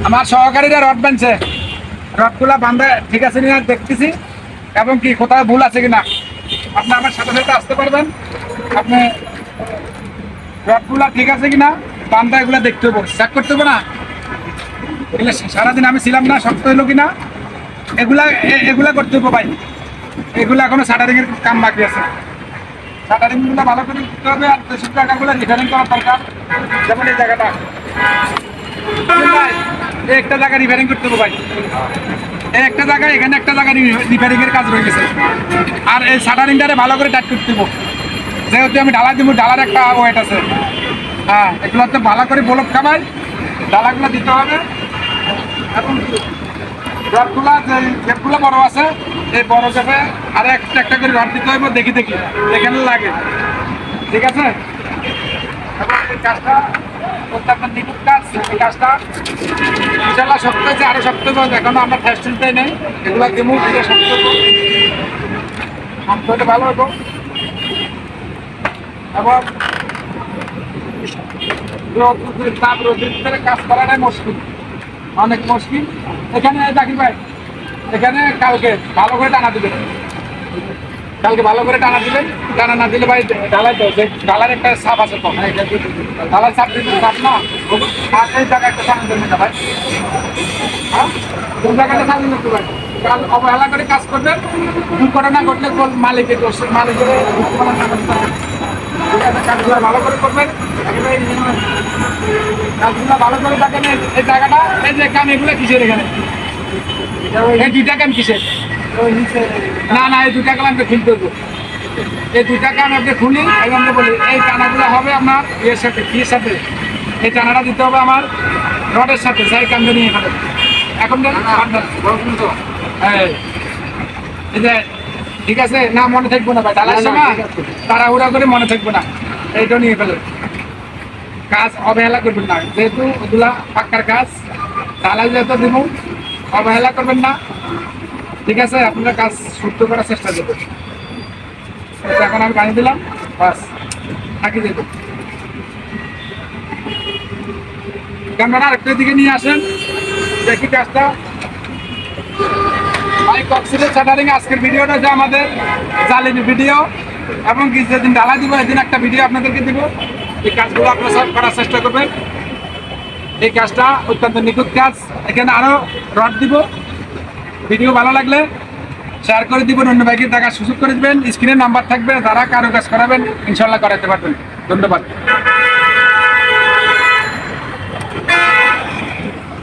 আমার সহকারীরা রড বানছে, রডগুলা বান্ধা ঠিক আছে কিনা দেখতেছি, এবং কি কোথাও ভুল আছে কিনা। আপনি আমার সাথে সাথে আসতে পারবেন, আপনি রডগুলা ঠিক আছে কিনা বান্ধা এগুলা দেখতে হবো, চেক করতে হবে না। এগুলো সারাদিন আমি ছিলাম না, শক্ত হইলো কিনা এগুলা এগুলা করতে হবো ভাই। এগুলো এখনো শাটারিং এর কাম বাকি আছে, শাটারিং গুলো ভালো করে দিতে হবে। আর দেশের জায়গাগুলো রিপেয়ারিং করার দরকার, যেমন এই জায়গাটা একটা জায়গা রিপেয়ারিং করতে হবে ভাই। একটা জায়গায় এখানে একটা জায়গায় রিপেয়ারিং এর কাজ রয়ে গেছে, আর এই শাটারিংটারে ভালো করে টাইট করতে হবে। যেহেতু আমি ডালা দিব, ডালার একটা ওয়েট আছে। হ্যাঁ, এগুলোতে ভালো করে বলক খাবাই, ডালাগুলো দিতে হবে। এখন রডগুলা যে গেপগুলো বড় আছে, এই বড় গেপে আর একটা একটা করে রড দিতে হবে, দেখি দেখি যেখানে লাগে। ঠিক আছে, এবং এই কাজটা অত্যন্ত নিখুঁত কাজ। এই কাজটা ইনশাল্লাহ শক্ত হয়েছে, আরো শক্ত হবে। এখনো আমরা ফ্যাস্টুলটাই নেই, এগুলো দেবো দিয়ে শক্ত হবো, শক্ত হতে ভালো হবো। এবং তাপ রোদের ভিতরে কাজ করাটাই মুশকিল, অনেক মুশকিল। এখানে জাকির ভাই, এখানে কালকে ভালো করে টানা দিবেন, কালকে ভালো করে টানা দিবেন। টানা না দিলে ভাই ঢালাই তো ঢালার একটা সাপ আছে, তো ঢালাই সাপ দিতে সাপ না। আর এই জায়গায় একটা সাপ দেবেন না ভাই, হ্যাঁ কোন জায়গাটা সাপ দিতে ভাই। কাল অবহেলা করে কাজ করবেন, দুর্ঘটনা ঘটলে মালিকের মালিকের কাজগুলো ভালো করে করবেন। কাজগুলো ভালো করে থাকেন। এই জায়গাটা, এই যে কান এগুলো কিসের, এখানে এই দুইটা কান কিসের? না না, এই দুইটা কান আমরা খুলতে দেবো। এই দুইটা কান আপনি খুলি, আমরা বলি এই টানাগুলো হবে আপনার ইয়ের সাথে, কিয়ের সাথে এই টানাটা দিতে হবে আমার রডের সাথে, যাই কান নিয়ে এখানে। এখন এই যে ঠিক আছে না, মনে থাকবো না ভাই, ডালার সময় তাড়াহুড়া করে মনে থাকবো না, এইটা নিয়ে ফেলে। কাজ অবহেলা করবেন না, যেহেতু ওগুলা পাক্কার কাজ, ডালাই যেহেতু দিব, অবহেলা করবেন না। ঠিক আছে, আপনারা কাজ শুদ্ধ করার চেষ্টা করবেন। এখন আমি বানিয়ে দিলাম, বাস থাকি যেত। ক্যামেরা আরেকটা দিকে নিয়ে আসেন, দেখি কাজটা। ভাই কক্সিলের শাটারিং আজকের ভিডিওটা যে আমাদের জালিমি ভিডিও, এবং কি যেদিন ঢালাই দিব সেদিন একটা ভিডিও আপনাদেরকে দিব। এই কাজগুলো আপনারা সব করার চেষ্টা করবেন। এই কাজটা অত্যন্ত নিখুঁত কাজ। এখানে আরো রড দিব। ভিডিও ভালো লাগলে শেয়ার করে দিবেন, অন্য ভাইকে দেখার সুযোগ করে দিবেন। স্ক্রিনে নাম্বার থাকবে, যারা কারো কাজ করাবেন ইনশাল্লাহ করাতে পারবেন। ধন্যবাদ।